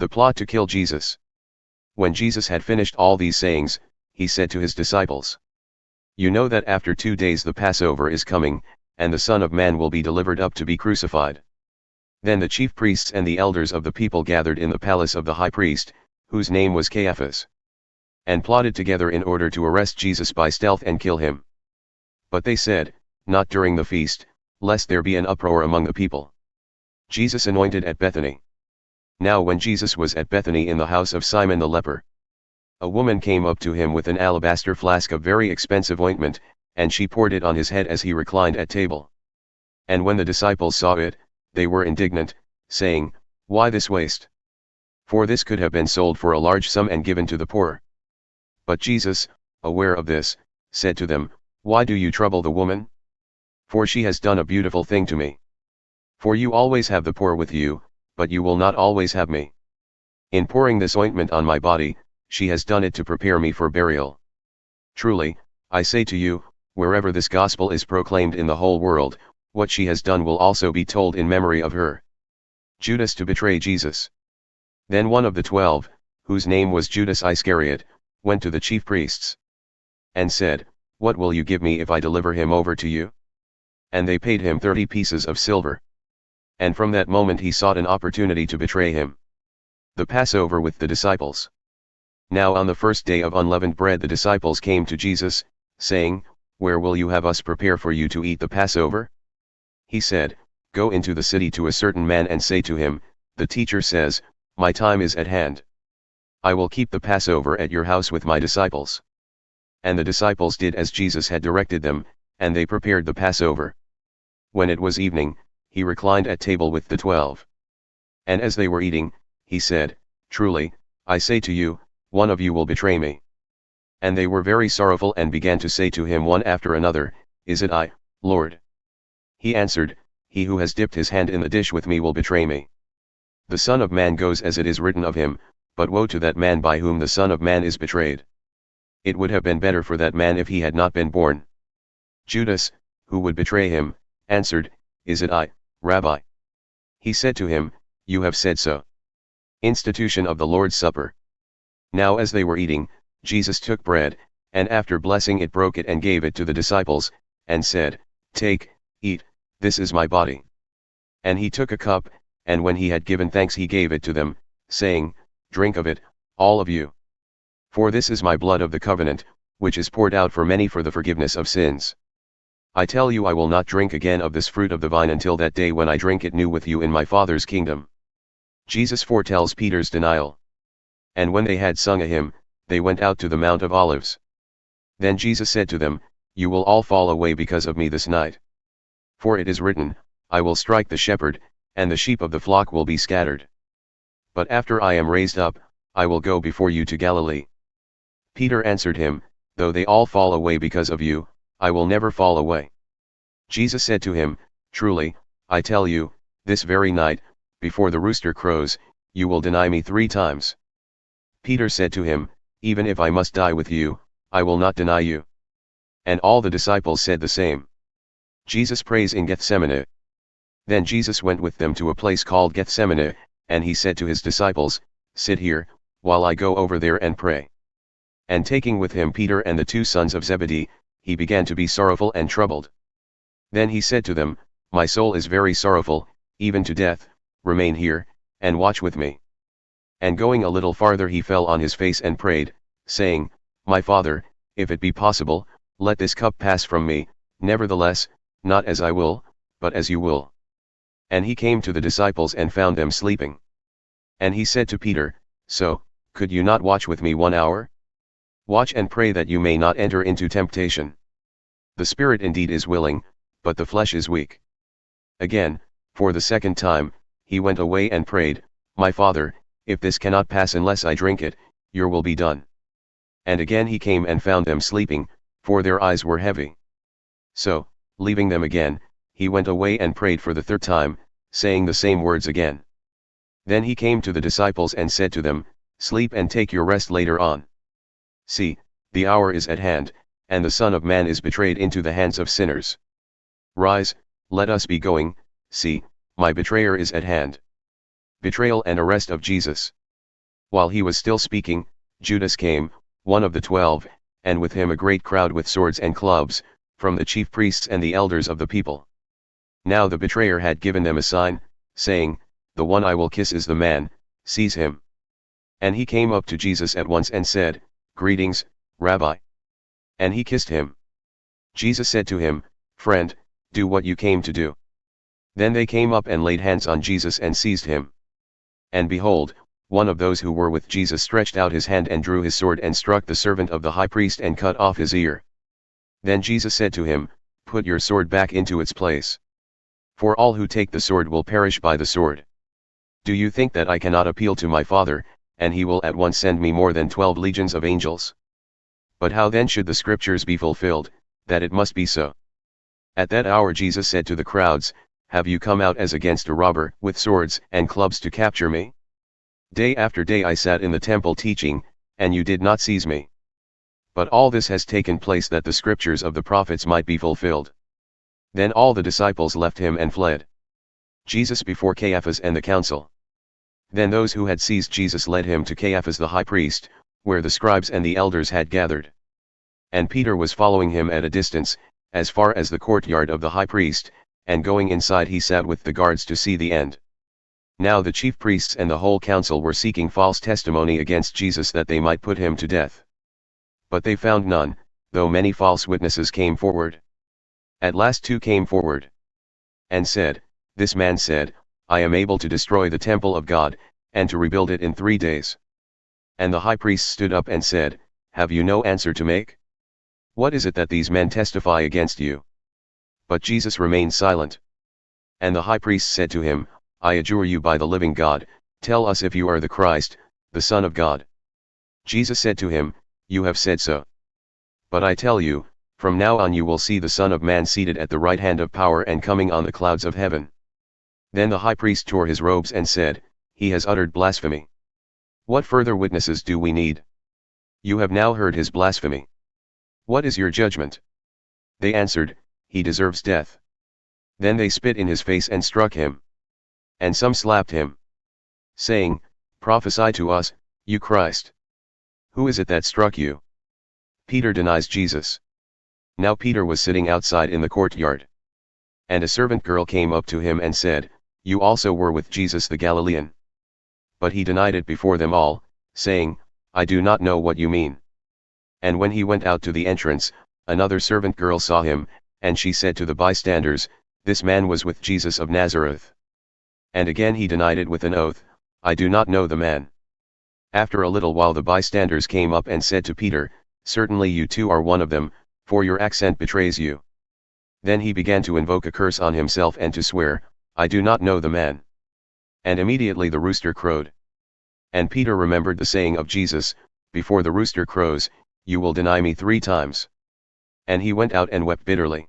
The plot to kill Jesus. When Jesus had finished all these sayings, he said to his disciples, "You know that after 2 days the Passover is coming, and the Son of Man will be delivered up to be crucified." Then the chief priests and the elders of the people gathered in the palace of the high priest, whose name was Caiaphas, and plotted together in order to arrest Jesus by stealth and kill him. But they said, "Not during the feast, lest there be an uproar among the people." Jesus anointed at Bethany. Now when Jesus was at Bethany in the house of Simon the leper, a woman came up to him with an alabaster flask of very expensive ointment, and she poured it on his head as he reclined at table. And when the disciples saw it, they were indignant, saying, "Why this waste? For this could have been sold for a large sum and given to the poor." But Jesus, aware of this, said to them, "Why do you trouble the woman? For she has done a beautiful thing to me. For you always have the poor with you, but you will not always have me. In pouring this ointment on my body, she has done it to prepare me for burial. Truly, I say to you, wherever this gospel is proclaimed in the whole world, what she has done will also be told in memory of her." Judas to betray Jesus. Then one of the 12, whose name was Judas Iscariot, went to the chief priests, and said, "What will you give me if I deliver him over to you?" And they paid him 30 pieces of silver. And from that moment he sought an opportunity to betray him. The Passover with the disciples. Now on the first day of unleavened bread the disciples came to Jesus, saying, "Where will you have us prepare for you to eat the Passover?" He said, "Go into the city to a certain man and say to him, the teacher says, my time is at hand. I will keep the Passover at your house with my disciples." And the disciples did as Jesus had directed them, and they prepared the Passover. When it was evening, he reclined at table with the 12. And as they were eating, he said, "Truly, I say to you, one of you will betray me." And they were very sorrowful and began to say to him one after another, "Is it I, Lord?" He answered, "He who has dipped his hand in the dish with me will betray me. The Son of Man goes as it is written of him, but woe to that man by whom the Son of Man is betrayed. It would have been better for that man if he had not been born." Judas, who would betray him, answered, "Is it I, Rabbi?" He said to him, "You have said so." Institution of the Lord's Supper. Now as they were eating, Jesus took bread, and after blessing it broke it and gave it to the disciples, and said, "Take, eat, this is my body." And he took a cup, and when he had given thanks he gave it to them, saying, "Drink of it, all of you. For this is my blood of the covenant, which is poured out for many for the forgiveness of sins. I tell you I will not drink again of this fruit of the vine until that day when I drink it new with you in my Father's kingdom." Jesus foretells Peter's denial. And when they had sung a hymn, they went out to the Mount of Olives. Then Jesus said to them, "You will all fall away because of me this night. For it is written, I will strike the shepherd, and the sheep of the flock will be scattered. But after I am raised up, I will go before you to Galilee." Peter answered him, "Though they all fall away because of you, I will never fall away." Jesus said to him, "Truly, I tell you, this very night, before the rooster crows, you will deny me 3 times. Peter said to him, "Even if I must die with you, I will not deny you." And all the disciples said the same. Jesus prays in Gethsemane. Then Jesus went with them to a place called Gethsemane, and he said to his disciples, "Sit here, while I go over there and pray." And taking with him Peter and the 2 sons of Zebedee, he began to be sorrowful and troubled. Then he said to them, "My soul is very sorrowful, even to death, remain here, and watch with me." And going a little farther he fell on his face and prayed, saying, "My Father, if it be possible, let this cup pass from me, nevertheless, not as I will, but as you will." And he came to the disciples and found them sleeping. And he said to Peter, "So, could you not watch with me 1 hour? Watch and pray that you may not enter into temptation. The spirit indeed is willing, but the flesh is weak." Again, for the second time, he went away and prayed, "My Father, if this cannot pass unless I drink it, your will be done." And again he came and found them sleeping, for their eyes were heavy. So, leaving them again, he went away and prayed for the 3rd time, saying the same words again. Then he came to the disciples and said to them, "Sleep and take your rest later on. See, the hour is at hand, and the Son of Man is betrayed into the hands of sinners. Rise, let us be going, see, my betrayer is at hand." Betrayal and arrest of Jesus. While he was still speaking, Judas came, one of the 12, and with him a great crowd with swords and clubs, from the chief priests and the elders of the people. Now the betrayer had given them a sign, saying, "The one I will kiss is the man, seize him." And he came up to Jesus at once and said, "Greetings, Rabbi." And he kissed him. Jesus said to him, "Friend, do what you came to do." Then they came up and laid hands on Jesus and seized him. And behold, one of those who were with Jesus stretched out his hand and drew his sword and struck the servant of the high priest and cut off his ear. Then Jesus said to him, "Put your sword back into its place. For all who take the sword will perish by the sword. Do you think that I cannot appeal to my Father, and he will at once send me more than 12 legions of angels? But how then should the scriptures be fulfilled, that it must be so?" At that hour Jesus said to the crowds, "Have you come out as against a robber, with swords and clubs to capture me? Day after day I sat in the temple teaching, and you did not seize me. But all this has taken place that the scriptures of the prophets might be fulfilled." Then all the disciples left him and fled. Jesus before Caiaphas and the council. Then those who had seized Jesus led him to Caiaphas the high priest, where the scribes and the elders had gathered. And Peter was following him at a distance, as far as the courtyard of the high priest, and going inside he sat with the guards to see the end. Now the chief priests and the whole council were seeking false testimony against Jesus that they might put him to death. But they found none, though many false witnesses came forward. At last 2 came forward, and said, "This man said, I am able to destroy the temple of God, and to rebuild it in 3 days." And the high priest stood up and said, "Have you no answer to make? What is it that these men testify against you?" But Jesus remained silent. And the high priest said to him, "I adjure you by the living God, tell us if you are the Christ, the Son of God." Jesus said to him, "You have said so. But I tell you, from now on you will see the Son of Man seated at the right hand of power and coming on the clouds of heaven." Then the high priest tore his robes and said, "He has uttered blasphemy. What further witnesses do we need? You have now heard his blasphemy. What is your judgment?" They answered, "He deserves death." Then they spit in his face and struck him. And some slapped him, saying, "Prophesy to us, you Christ. Who is it that struck you?" Peter denies Jesus. Now Peter was sitting outside in the courtyard. And a servant girl came up to him and said, "You also were with Jesus the Galilean." But he denied it before them all, saying, "I do not know what you mean." And when he went out to the entrance, another servant girl saw him, and she said to the bystanders, "This man was with Jesus of Nazareth." And again he denied it with an oath, "I do not know the man." After a little while the bystanders came up and said to Peter, "Certainly you too are one of them, for your accent betrays you." Then he began to invoke a curse on himself and to swear, "I do not know the man." And immediately the rooster crowed. And Peter remembered the saying of Jesus, "Before the rooster crows, you will deny me 3 times." And he went out and wept bitterly.